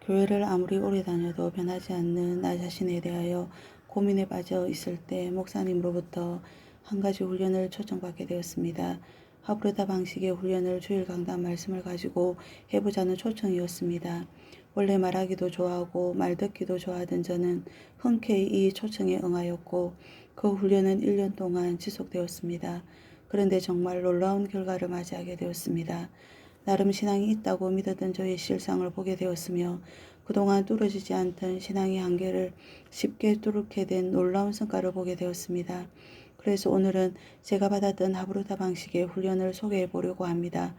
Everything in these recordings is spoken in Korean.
교회를 아무리 오래 다녀도 변하지 않는 나 자신에 대하여 고민에 빠져 있을 때 목사님으로부터 한 가지 훈련을 초청받게 되었습니다. 하브르다 방식의 훈련을 주일 강단 말씀을 가지고 해보자는 초청이었습니다. 원래 말하기도 좋아하고 말 듣기도 좋아하던 저는 흔쾌히 이 초청에 응하였고 그 훈련은 1년 동안 지속되었습니다. 그런데 정말 놀라운 결과를 맞이하게 되었습니다. 나름 신앙이 있다고 믿었던 저의 실상을 보게 되었으며 그동안 뚫어지지 않던 신앙의 한계를 쉽게 뚫게 된 놀라운 성과를 보게 되었습니다. 그래서 오늘은 제가 받았던 하브르타 방식의 훈련을 소개해 보려고 합니다.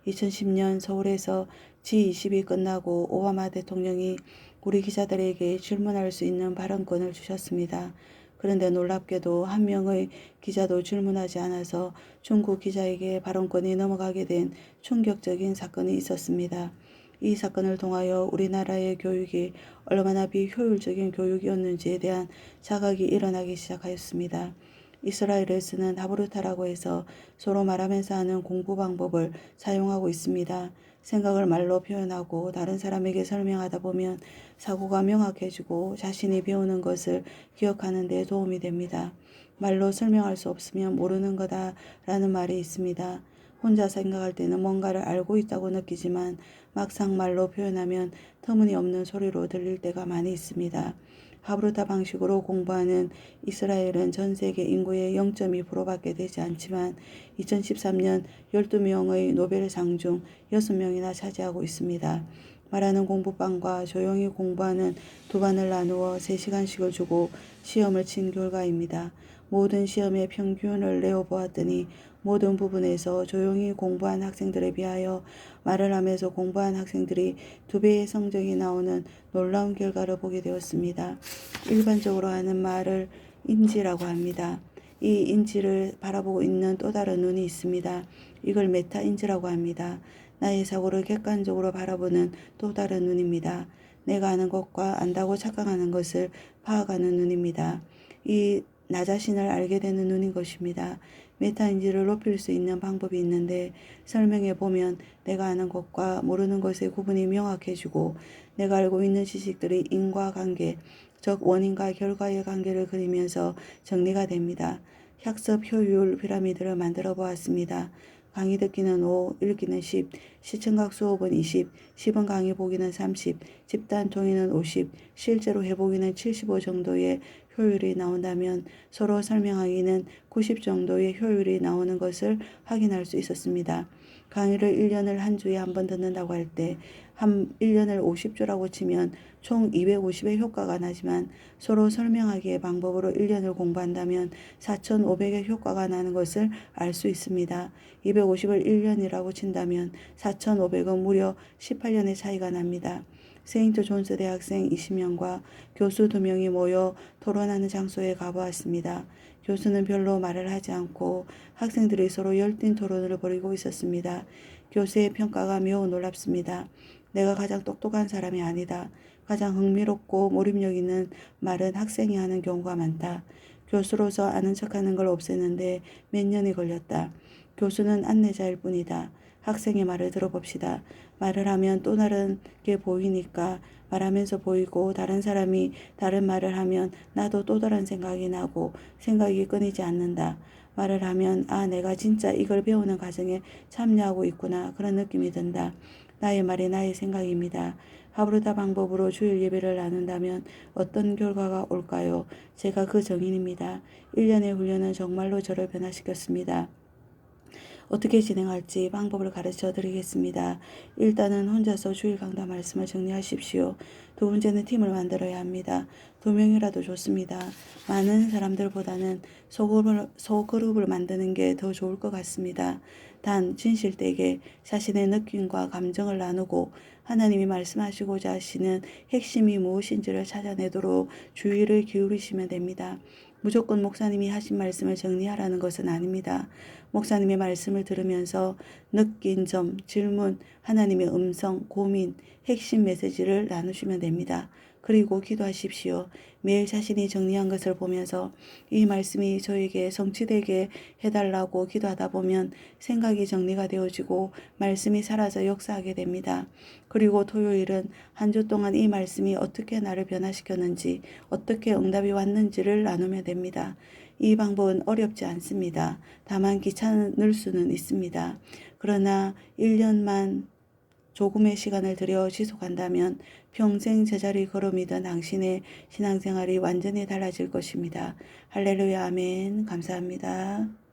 2010년 서울에서 G20이 끝나고 오바마 대통령이 우리 기자들에게 질문할 수 있는 발언권을 주셨습니다. 그런데 놀랍게도 한 명의 기자도 질문하지 않아서 중국 기자에게 발언권이 넘어가게 된 충격적인 사건이 있었습니다. 이 사건을 통하여 우리나라의 교육이 얼마나 비효율적인 교육이었는지에 대한 자각이 일어나기 시작하였습니다. 이스라엘에서는 하브르타라고 해서 서로 말하면서 하는 공부 방법을 사용하고 있습니다. 생각을 말로 표현하고 다른 사람에게 설명하다 보면 사고가 명확해지고 자신이 배우는 것을 기억하는 데 도움이 됩니다. 말로 설명할 수 없으면 모르는 거다라는 말이 있습니다. 혼자 생각할 때는 뭔가를 알고 있다고 느끼지만 막상 말로 표현하면 터무니없는 소리로 들릴 때가 많이 있습니다. 하브르타 방식으로 공부하는 이스라엘은 전 세계 인구의 0.2%밖에 되지 않지만 2013년 12명의 노벨상 중 6명이나 차지하고 있습니다. 말하는 공부반과 조용히 공부하는 두 반을 나누어 3시간씩을 주고 시험을 친 결과입니다. 모든 시험의 평균을 내어보았더니 모든 부분에서 조용히 공부한 학생들에 비하여 말을 하면서 공부한 학생들이 2배의 성적이 나오는 놀라운 결과를 보게 되었습니다. 일반적으로 하는 말을 인지라고 합니다. 이 인지를 바라보고 있는 또 다른 눈이 있습니다. 이걸 메타 인지라고 합니다. 나의 사고를 객관적으로 바라보는 또 다른 눈입니다. 내가 아는 것과 안다고 착각하는 것을 파악하는 눈입니다. 이 나 자신을 알게 되는 눈인 것입니다. 메타인지를 높일 수 있는 방법이 있는데 설명해 보면 내가 아는 것과 모르는 것의 구분이 명확해지고 내가 알고 있는 지식들이 인과관계, 즉 원인과 결과의 관계를 그리면서 정리가 됩니다. 학습 효율 피라미드를 만들어 보았습니다. 강의 듣기는 5, 읽기는 10, 시청각 수업은 20, 10원 강의 보기는 30, 집단 통일은 50, 실제로 해보기는 75 정도의 효율이 나온다면 서로 설명하기는 90 정도의 효율이 나오는 것을 확인할 수 있었습니다. 강의를 1년을 한 주에 한 번 듣는다고 할 때 1년을 50주라고 치면 총 250의 효과가 나지만 서로 설명하기의 방법으로 1년을 공부한다면 4,500의 효과가 나는 것을 알 수 있습니다. 250을 1년이라고 친다면 4,500은 무려 18년의 차이가 납니다. 세인트 존스 대학생 20명과 교수 2명이 모여 토론하는 장소에 가보았습니다. 교수는 별로 말을 하지 않고 학생들이 서로 열띤 토론을 벌이고 있었습니다. 교수의 평가가 매우 놀랍습니다. 내가 가장 똑똑한 사람이 아니다. 가장 흥미롭고 몰입력 있는 말은 학생이 하는 경우가 많다. 교수로서 아는 척하는 걸 없애는데 몇 년이 걸렸다. 교수는 안내자일 뿐이다. 학생의 말을 들어봅시다. 말을 하면 또 다른 게 보이니까 말하면서 보이고 다른 사람이 다른 말을 하면 나도 또 다른 생각이 나고 생각이 끊이지 않는다. 말을 하면 내가 진짜 이걸 배우는 과정에 참여하고 있구나 그런 느낌이 든다. 나의 말이 나의 생각입니다. 하브르타 방법으로 주일 예배를 나눈다면 어떤 결과가 올까요? 제가 그 정인입니다. 1년의 훈련은 정말로 저를 변화시켰습니다. 어떻게 진행할지 방법을 가르쳐 드리겠습니다. 일단은 혼자서 주일 강단 말씀을 정리하십시오. 두 번째는 팀을 만들어야 합니다. 2명이라도 좋습니다. 많은 사람들보다는 소그룹을 만드는 게 더 좋을 것 같습니다. 단 진실되게 자신의 느낌과 감정을 나누고 하나님이 말씀하시고자 하시는 핵심이 무엇인지를 찾아내도록 주의를 기울이시면 됩니다. 무조건 목사님이 하신 말씀을 정리하라는 것은 아닙니다. 목사님의 말씀을 들으면서 느낀 점, 질문, 하나님의 음성, 고민, 핵심 메시지를 나누시면 됩니다. 그리고 기도하십시오. 매일 자신이 정리한 것을 보면서 이 말씀이 저에게 성취되게 해달라고 기도하다 보면 생각이 정리가 되어지고 말씀이 사라져 역사하게 됩니다. 그리고 토요일은 한 주 동안 이 말씀이 어떻게 나를 변화시켰는지, 어떻게 응답이 왔는지를 나누면 됩니다. 이 방법은 어렵지 않습니다. 다만 귀찮을 수는 있습니다. 그러나 1년만 조금의 시간을 들여 지속한다면 평생 제자리 걸음이던 당신의 신앙생활이 완전히 달라질 것입니다. 할렐루야, 아멘. 감사합니다.